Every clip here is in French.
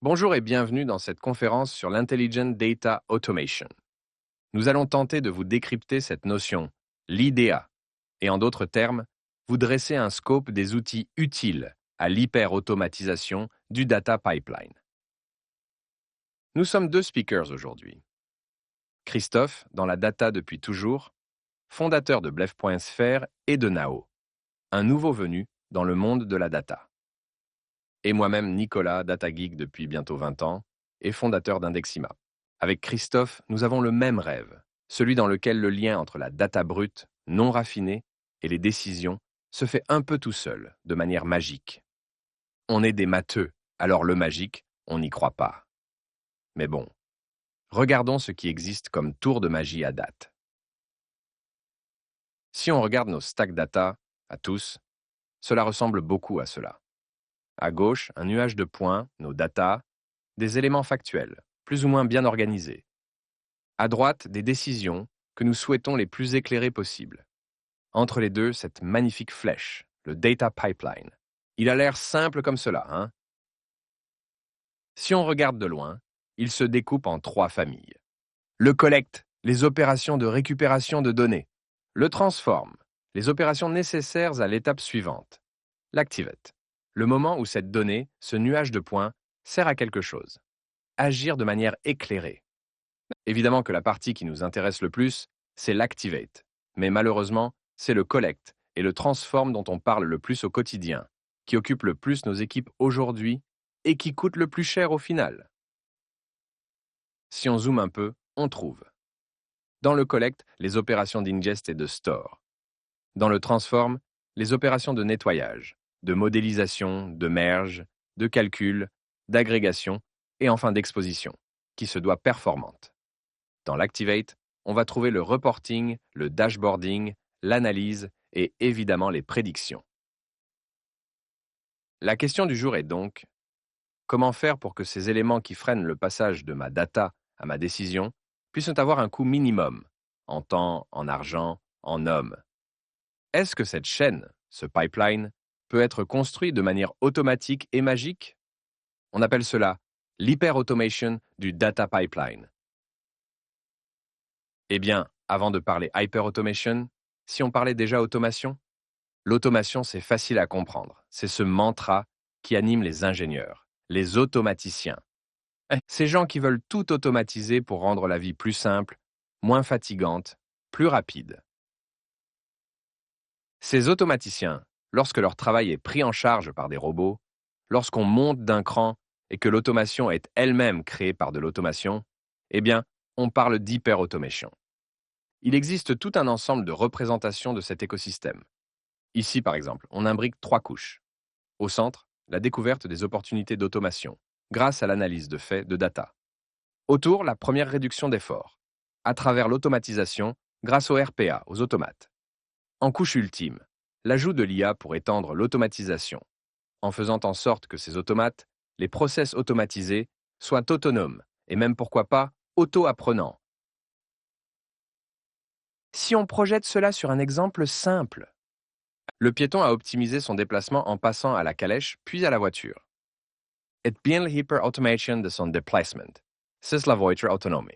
Bonjour et bienvenue dans cette conférence sur l'Intelligent Data Automation. Nous allons tenter de vous décrypter cette notion, l'IDA, et en d'autres termes, vous dresser un scope des outils utiles à l'hyper-automatisation du data pipeline. Nous sommes deux speakers aujourd'hui. Christophe, dans la data depuis toujours, fondateur de Blef.sphère et de Nao, un nouveau venu dans le monde de la data. Et moi-même, Nicolas, data geek depuis bientôt 20 ans, et fondateur d'Indexima. Avec Christophe, nous avons le même rêve, celui dans lequel le lien entre la data brute, non raffinée, et les décisions se fait un peu tout seul, de manière magique. On est des matheux, alors le magique, on n'y croit pas. Mais bon, regardons ce qui existe comme tour de magie à date. Si on regarde nos stacks data, à tous, cela ressemble beaucoup à cela. À gauche, un nuage de points, nos data, des éléments factuels, plus ou moins bien organisés. À droite, des décisions que nous souhaitons les plus éclairées possibles. Entre les deux, cette magnifique flèche, le data pipeline. Il a l'air simple comme cela, hein? Si on regarde de loin, il se découpe en trois familles. Le collect, les opérations de récupération de données. Le transform, les opérations nécessaires à l'étape suivante. L'activate, le moment où cette donnée, ce nuage de points, sert à quelque chose. Agir de manière éclairée. Évidemment que la partie qui nous intéresse le plus, c'est l'activate. Mais malheureusement, c'est le collect et le transform dont on parle le plus au quotidien, qui occupe le plus nos équipes aujourd'hui et qui coûte le plus cher au final. Si on zoome un peu, on trouve. Dans le collect, les opérations d'ingest et de store. Dans le transform, les opérations de nettoyage, de modélisation, de merge, de calcul, d'agrégation et enfin d'exposition, qui se doit performante. Dans l'Activate, on va trouver le reporting, le dashboarding, l'analyse et évidemment les prédictions. La question du jour est donc, comment faire pour que ces éléments qui freinent le passage de ma data à ma décision puissent avoir un coût minimum, en temps, en argent, en hommes? Est-ce que cette chaîne, ce pipeline, peut être construit de manière automatique et magique? On appelle cela l'hyper-automation du data pipeline. Eh bien, avant de parler hyper-automation, si on parlait déjà automation, l'automation, c'est facile à comprendre. C'est ce mantra qui anime les ingénieurs, les automaticiens. Ces gens qui veulent tout automatiser pour rendre la vie plus simple, moins fatigante, plus rapide. Ces automaticiens, lorsque leur travail est pris en charge par des robots, lorsqu'on monte d'un cran et que l'automation est elle-même créée par de l'automation, eh bien, on parle d'hyper-automation. Il existe tout un ensemble de représentations de cet écosystème. Ici, par exemple, on imbrique trois couches. Au centre, la découverte des opportunités d'automation, grâce à l'analyse de faits de data. Autour, la première réduction d'efforts, à travers l'automatisation, grâce au RPA, aux automates. En couche ultime, l'ajout de l'IA pour étendre l'automatisation, en faisant en sorte que ces automates, les process automatisés, soient autonomes, et même pourquoi pas, auto-apprenants. Si on projette cela sur un exemple simple, le piéton a optimisé son déplacement en passant à la calèche puis à la voiture. Et bien l'hyper-automation de son déplacement, c'est la voiture autonome.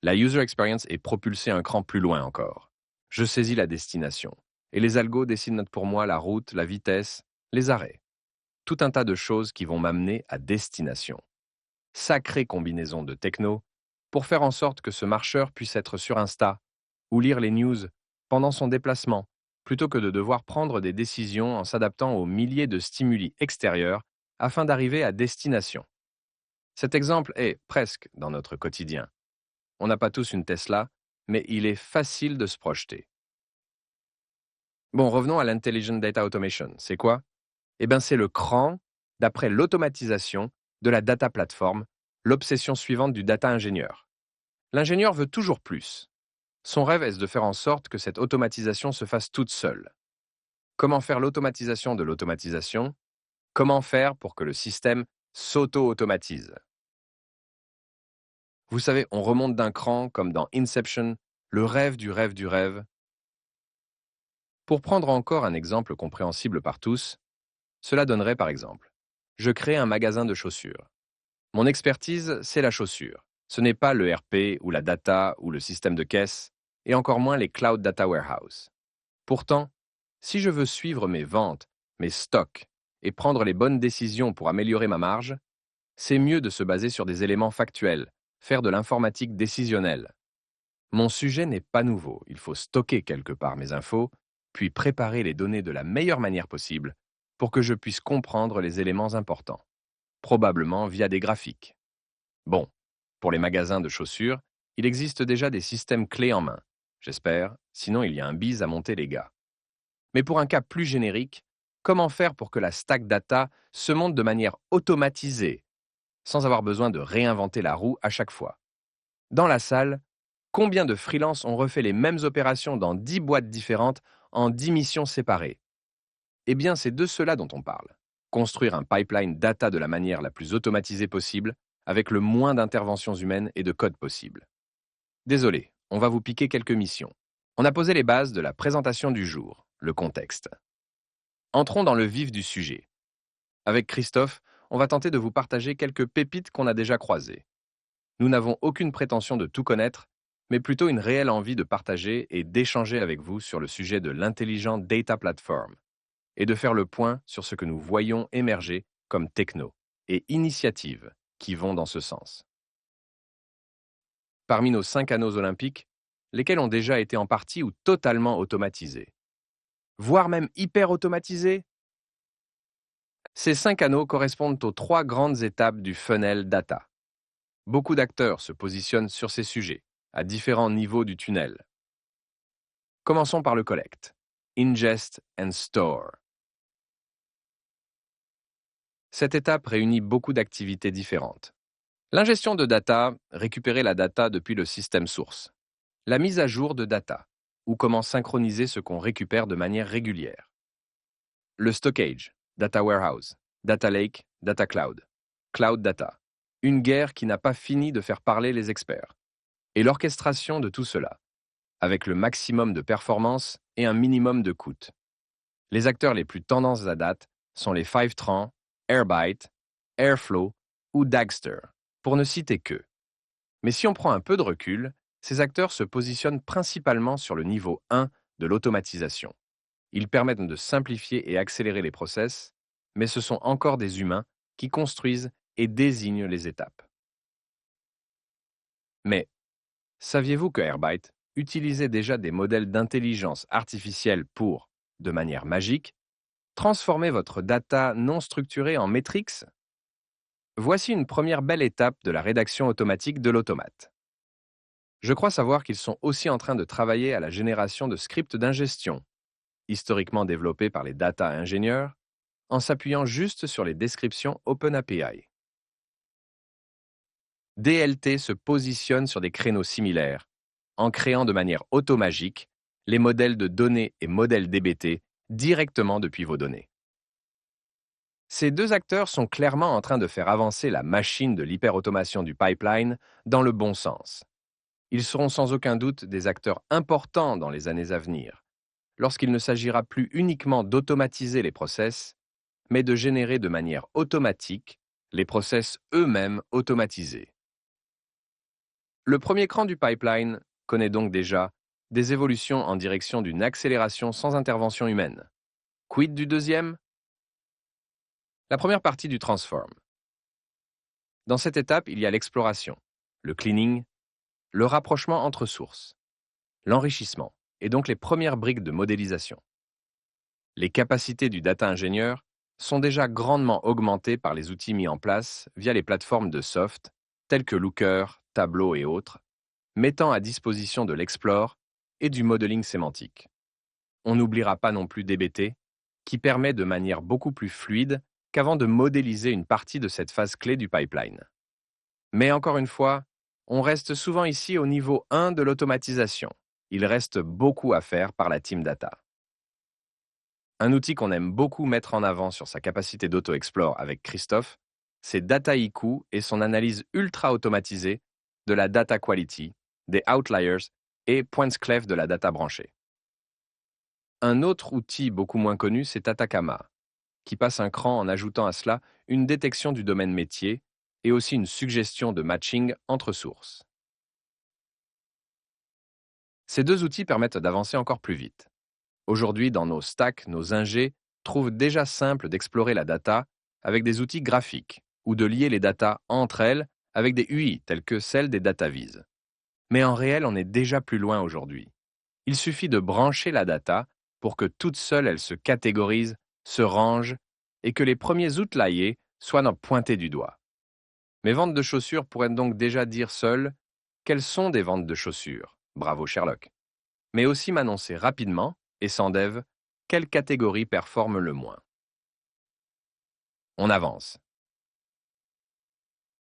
La user experience est propulsée un cran plus loin encore. Je saisis la destination, et les algos dessinent pour moi la route, la vitesse, les arrêts. Tout un tas de choses qui vont m'amener à destination. Sacrée combinaison de techno pour faire en sorte que ce marcheur puisse être sur Insta ou lire les news pendant son déplacement, plutôt que de devoir prendre des décisions en s'adaptant aux milliers de stimuli extérieurs afin d'arriver à destination. Cet exemple est presque dans notre quotidien. On n'a pas tous une Tesla, mais il est facile de se projeter. Bon, revenons à l'Intelligent Data Automation. C'est quoi? Eh bien, c'est le cran d'après l'automatisation de la data platform, l'obsession suivante du data ingénieur. L'ingénieur veut toujours plus. Son rêve est de faire en sorte que cette automatisation se fasse toute seule. Comment faire l'automatisation de l'automatisation? Comment faire pour que le système s'auto-automatise? Vous savez, on remonte d'un cran comme dans Inception, le rêve du rêve du rêve. Pour prendre encore un exemple compréhensible par tous, cela donnerait par exemple, je crée un magasin de chaussures. Mon expertise, c'est la chaussure. Ce n'est pas le RP ou la data ou le système de caisse, et encore moins les Cloud Data Warehouse. Pourtant, si je veux suivre mes ventes, mes stocks et prendre les bonnes décisions pour améliorer ma marge, c'est mieux de se baser sur des éléments factuels, faire de l'informatique décisionnelle. Mon sujet n'est pas nouveau, il faut stocker quelque part mes infos, puis préparer les données de la meilleure manière possible pour que je puisse comprendre les éléments importants, probablement via des graphiques. Bon, pour les magasins de chaussures, il existe déjà des systèmes clés en main, j'espère, sinon il y a un bise à monter les gars. Mais pour un cas plus générique, comment faire pour que la stack data se monte de manière automatisée, sans avoir besoin de réinventer la roue à chaque fois? Dans la salle, combien de freelances ont refait les mêmes opérations dans 10 boîtes différentes en 10 missions séparées? Eh bien, c'est de cela dont on parle. Construire un pipeline data de la manière la plus automatisée possible, avec le moins d'interventions humaines et de code possible. Désolé, on va vous piquer quelques missions. On a posé les bases de la présentation du jour, le contexte. Entrons dans le vif du sujet. Avec Christophe, on va tenter de vous partager quelques pépites qu'on a déjà croisées. Nous n'avons aucune prétention de tout connaître, mais plutôt une réelle envie de partager et d'échanger avec vous sur le sujet de l'intelligent data platform et de faire le point sur ce que nous voyons émerger comme techno et initiatives qui vont dans ce sens. Parmi nos 5 anneaux olympiques, lesquels ont déjà été en partie ou totalement automatisés, voire même hyper automatisés, ces 5 anneaux correspondent aux 3 grandes étapes du funnel data. Beaucoup d'acteurs se positionnent sur ces sujets, à différents niveaux du tunnel. Commençons par le collect, ingest and store. Cette étape réunit beaucoup d'activités différentes. L'ingestion de data, récupérer la data depuis le système source. La mise à jour de data, ou comment synchroniser ce qu'on récupère de manière régulière. Le stockage, data warehouse, data lake, data cloud, cloud data. Une guerre qui n'a pas fini de faire parler les experts. Et l'orchestration de tout cela, avec le maximum de performance et un minimum de coût. Les acteurs les plus tendances à date sont les Fivetran, Airbyte, Airflow ou Dagster, pour ne citer qu'eux. Mais si on prend un peu de recul, ces acteurs se positionnent principalement sur le niveau 1 de l'automatisation. Ils permettent de simplifier et accélérer les process, mais ce sont encore des humains qui construisent et désignent les étapes. Mais saviez-vous que Airbyte utilisait déjà des modèles d'intelligence artificielle pour, de manière magique, transformer votre data non structurée en métriques? Voici une première belle étape de la rédaction automatique de l'automate. Je crois savoir qu'ils sont aussi en train de travailler à la génération de scripts d'ingestion, historiquement développés par les data ingénieurs, en s'appuyant juste sur les descriptions OpenAPI. DLT se positionne sur des créneaux similaires, en créant de manière automagique les modèles de données et modèles DBT directement depuis vos données. Ces deux acteurs sont clairement en train de faire avancer la machine de l'hyperautomation du pipeline dans le bon sens. Ils seront sans aucun doute des acteurs importants dans les années à venir, lorsqu'il ne s'agira plus uniquement d'automatiser les process, mais de générer de manière automatique les process eux-mêmes automatisés. Le premier cran du pipeline connaît donc déjà des évolutions en direction d'une accélération sans intervention humaine. Quid du deuxième? La première partie du transform. Dans cette étape, il y a l'exploration, le cleaning, le rapprochement entre sources, l'enrichissement et donc les premières briques de modélisation. Les capacités du data ingénieur sont déjà grandement augmentées par les outils mis en place via les plateformes de soft, telles que Looker, Tableau et autres, mettant à disposition de l'explore et du modeling sémantique. On n'oubliera pas non plus DBT, qui permet de manière beaucoup plus fluide qu'avant de modéliser une partie de cette phase clé du pipeline. Mais encore une fois, on reste souvent ici au niveau 1 de l'automatisation. Il reste beaucoup à faire par la team data. Un outil qu'on aime beaucoup mettre en avant sur sa capacité d'auto-explore avec Christophe, c'est Dataiku et son analyse ultra automatisée de la data quality, des outliers et points-clefs de la data branchée. Un autre outil beaucoup moins connu, c'est Atacama, qui passe un cran en ajoutant à cela une détection du domaine métier et aussi une suggestion de matching entre sources. Ces deux outils permettent d'avancer encore plus vite. Aujourd'hui, dans nos stacks, nos ingés trouvent déjà simple d'explorer la data avec des outils graphiques ou de lier les datas entre elles avec des UI telles que celles des DataVis. Mais en réel, on est déjà plus loin aujourd'hui. Il suffit de brancher la data pour que toute seule elle se catégorise, se range et que les premiers outliers soient pointés du doigt. Mes ventes de chaussures pourraient donc déjà dire seules quelles sont des ventes de chaussures. Bravo Sherlock. Mais aussi m'annoncer rapidement, et sans dev, quelle catégorie performe le moins. On avance.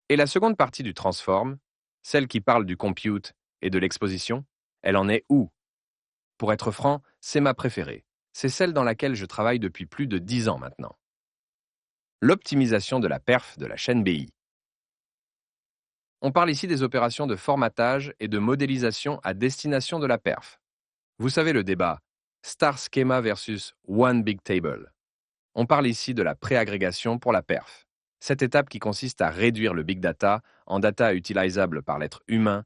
Et la seconde partie du transform, celle qui parle du compute et de l'exposition, elle en est où? Pour être franc, c'est ma préférée. C'est celle dans laquelle je travaille depuis plus de 10 ans maintenant. L'optimisation de la perf de la chaîne BI. On parle ici des opérations de formatage et de modélisation à destination de la perf. Vous savez le débat Star Schema versus One Big Table. On parle ici de la préagrégation pour la perf. Cette étape qui consiste à réduire le big data en data utilisable par l'être humain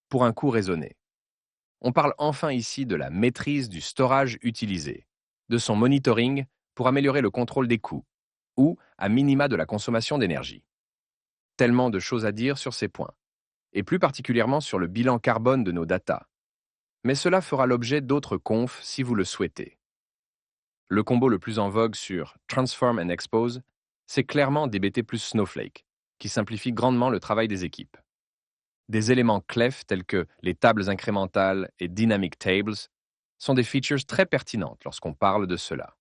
pour un coût raisonné. On parle enfin ici de la maîtrise du storage utilisé, de son monitoring pour améliorer le contrôle des coûts, ou à minima de la consommation d'énergie. Tellement de choses à dire sur ces points, et plus particulièrement sur le bilan carbone de nos data. Mais cela fera l'objet d'autres confs si vous le souhaitez. Le combo le plus en vogue sur Transform and Expose, c'est clairement DBT plus Snowflake, qui simplifie grandement le travail des équipes. Des éléments clefs tels que les tables incrémentales et Dynamic Tables sont des features très pertinentes lorsqu'on parle de cela.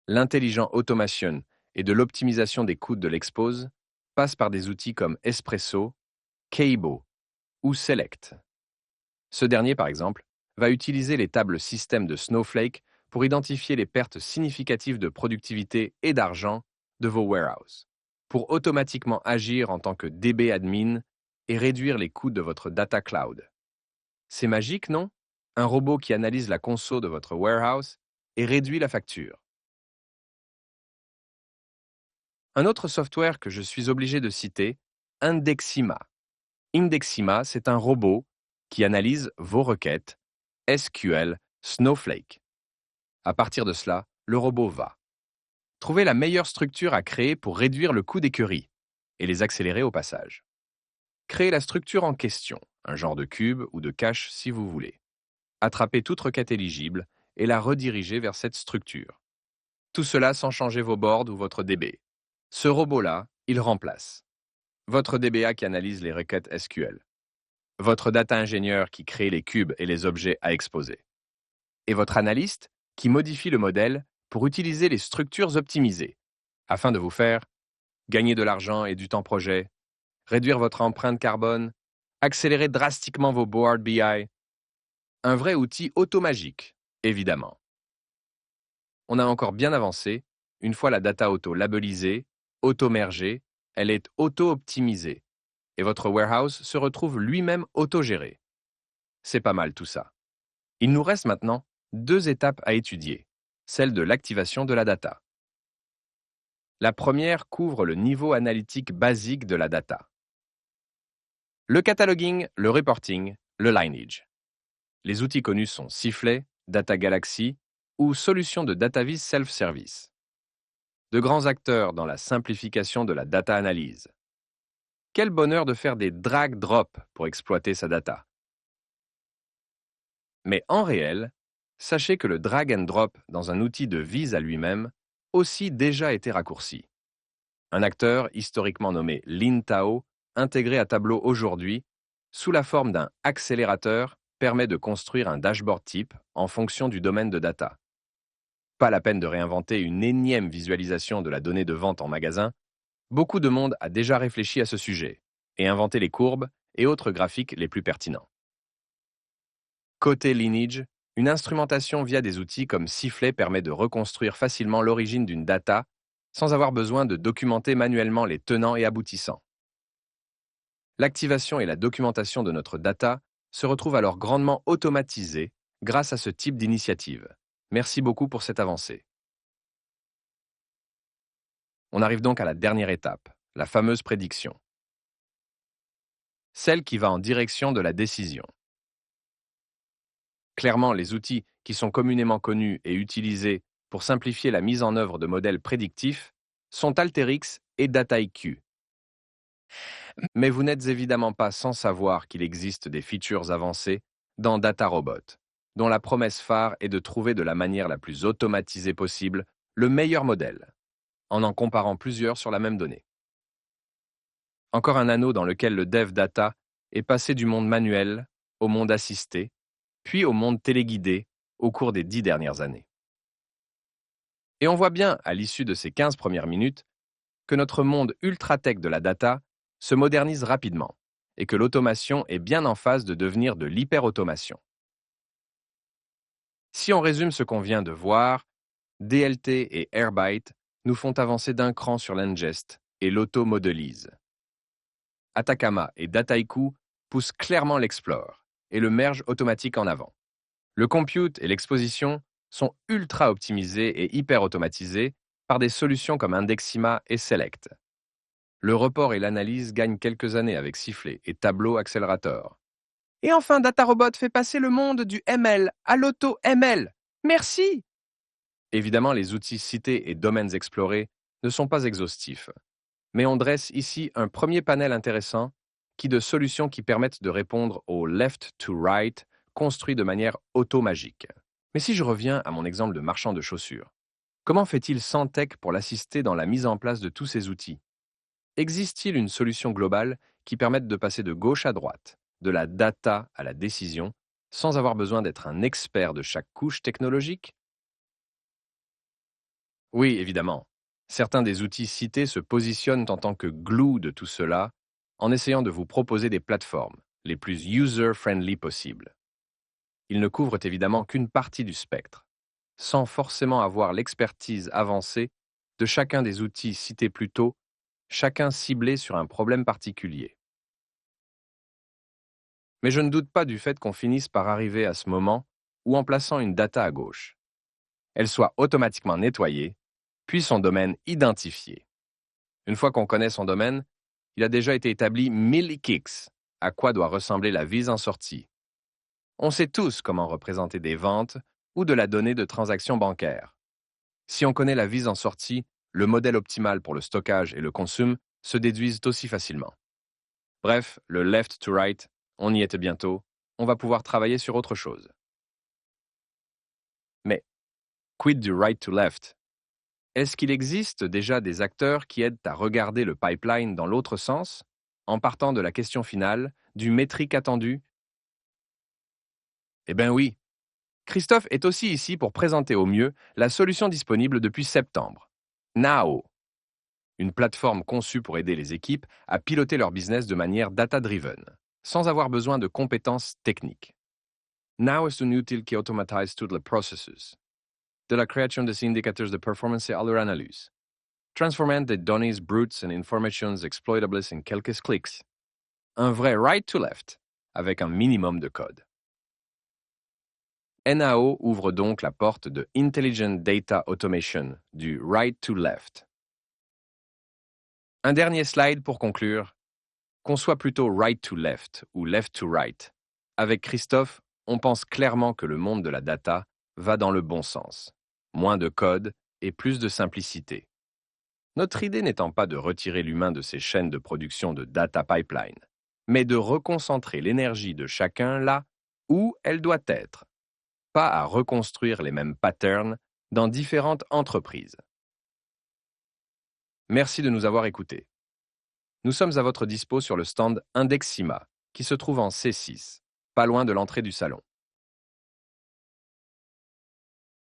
L'intelligent automation et de l'optimisation des coûts de l'expose passe par des outils comme Espresso, Kaibo ou Select. Ce dernier, par exemple, va utiliser les tables système de Snowflake pour identifier les pertes significatives de productivité et d'argent de vos warehouses, pour automatiquement agir en tant que DB admin et réduire les coûts de votre data cloud. C'est magique, non? Un robot qui analyse la conso de votre warehouse et réduit la facture. Un autre software que je suis obligé de citer, Indexima. Indexima, c'est un robot qui analyse vos requêtes SQL Snowflake. À partir de cela, le robot va trouver la meilleure structure à créer pour réduire le coût des queries et les accélérer au passage. Créer la structure en question, un genre de cube ou de cache si vous voulez. Attraper toute requête éligible et la rediriger vers cette structure. Tout cela sans changer vos boards ou votre DB. Ce robot-là, il remplace votre DBA qui analyse les requêtes SQL, votre data ingénieur qui crée les cubes et les objets à exposer, et votre analyste qui modifie le modèle pour utiliser les structures optimisées, afin de vous faire gagner de l'argent et du temps projet, réduire votre empreinte carbone, accélérer drastiquement vos boards BI. Un vrai outil automagique, évidemment. On a encore bien avancé, une fois la data auto-labellisée, auto-mergée, elle est auto-optimisée, et votre warehouse se retrouve lui-même autogéré. C'est pas mal tout ça. Il nous reste maintenant 2 étapes à étudier, celle de l'activation de la data. La première couvre le niveau analytique basique de la data. Le cataloging, le reporting, le lineage. Les outils connus sont Sifflet, Data Galaxy ou solutions de DataVis self-service. De grands acteurs dans la simplification de la data analyse. Quel bonheur de faire des drag-drop pour exploiter sa data. Mais en réel, sachez que le drag and drop dans un outil de vise à lui-même aussi déjà été raccourci. Un acteur historiquement nommé Lintao, intégré à Tableau aujourd'hui, sous la forme d'un accélérateur, permet de construire un dashboard type en fonction du domaine de data. Pas la peine de réinventer une énième visualisation de la donnée de vente en magasin, beaucoup de monde a déjà réfléchi à ce sujet et inventé les courbes et autres graphiques les plus pertinents. Côté lineage, une instrumentation via des outils comme Sifflet permet de reconstruire facilement l'origine d'une data sans avoir besoin de documenter manuellement les tenants et aboutissants. L'activation et la documentation de notre data se retrouvent alors grandement automatisées grâce à ce type d'initiative. Merci beaucoup pour cette avancée. On arrive donc à la dernière étape, la fameuse prédiction. Celle qui va en direction de la décision. Clairement, les outils qui sont communément connus et utilisés pour simplifier la mise en œuvre de modèles prédictifs sont Alteryx et Dataiku. Mais vous n'êtes évidemment pas sans savoir qu'il existe des features avancées dans DataRobot, dont la promesse phare est de trouver de la manière la plus automatisée possible le meilleur modèle, en comparant plusieurs sur la même donnée. Encore un anneau dans lequel le dev data est passé du monde manuel au monde assisté, puis au monde téléguidé au cours des 10 dernières années. Et on voit bien, à l'issue de ces 15 premières minutes, que notre monde ultra-tech de la data se modernise rapidement et que l'automation est bien en phase de devenir de l'hyper-automation. Si on résume ce qu'on vient de voir, DLT et Airbyte nous font avancer d'un cran sur l'ingest et l'automodélise. Atacama et Dataiku poussent clairement l'explore et le merge automatique en avant. Le compute et l'exposition sont ultra optimisés et hyper automatisés par des solutions comme Indexima et Select. Le report et l'analyse gagnent quelques années avec Sifflet et Tableau Accelerator. Et enfin, DataRobot fait passer le monde du ML à l'auto-ML. Merci! Évidemment, les outils cités et domaines explorés ne sont pas exhaustifs. Mais on dresse ici un premier panel intéressant de solutions qui permettent de répondre au left to right construit de manière automagique. Mais si je reviens à mon exemple de marchand de chaussures, comment fait-il sans tech pour l'assister dans la mise en place de tous ces outils? Existe-t-il une solution globale qui permette de passer de gauche à droite, de la data à la décision, sans avoir besoin d'être un expert de chaque couche technologique? Oui, évidemment. Certains des outils cités se positionnent en tant que glue de tout cela, en essayant de vous proposer des plateformes les plus user-friendly possibles. Ils ne couvrent évidemment qu'une partie du spectre, sans forcément avoir l'expertise avancée de chacun des outils cités plus tôt, chacun ciblé sur un problème particulier. Mais je ne doute pas du fait qu'on finisse par arriver à ce moment où, en plaçant une data à gauche, elle soit automatiquement nettoyée, puis son domaine identifié. Une fois qu'on connaît son domaine, il a déjà été établi 1000 kicks à quoi doit ressembler la vis en sortie. On sait tous comment représenter des ventes ou de la donnée de transactions bancaires. Si on connaît la vis en sortie, le modèle optimal pour le stockage et le consume se déduisent aussi facilement. Bref, le left to right, on y était bientôt, on va pouvoir travailler sur autre chose. Mais, quid du right to left? Est-ce qu'il existe déjà des acteurs qui aident à regarder le pipeline dans l'autre sens, en partant de la question finale, du métrique attendu? Eh bien oui. Christophe est aussi ici pour présenter au mieux la solution disponible depuis septembre. Nao, une plateforme conçue pour aider les équipes à piloter leur business de manière data-driven, sans avoir besoin de compétences techniques. Nao est un outil qui automatise tous les processus, de la création des indicateurs de performance à leur analyse, transformant des données brutes en informations exploitables en quelques clics. Un vrai right to left, avec un minimum de code. NAO ouvre donc la porte de Intelligent Data Automation, du right to left. Un dernier slide pour conclure. Qu'on soit plutôt right to left ou left to right, avec Christophe, on pense clairement que le monde de la data va dans le bon sens. Moins de code et plus de simplicité. Notre idée n'étant pas de retirer l'humain de ces chaînes de production de data pipeline, mais de reconcentrer l'énergie de chacun là où elle doit être, pas à reconstruire les mêmes patterns dans différentes entreprises. Merci de nous avoir écoutés. Nous sommes à votre dispo sur le stand Indexima, qui se trouve en C6, pas loin de l'entrée du salon.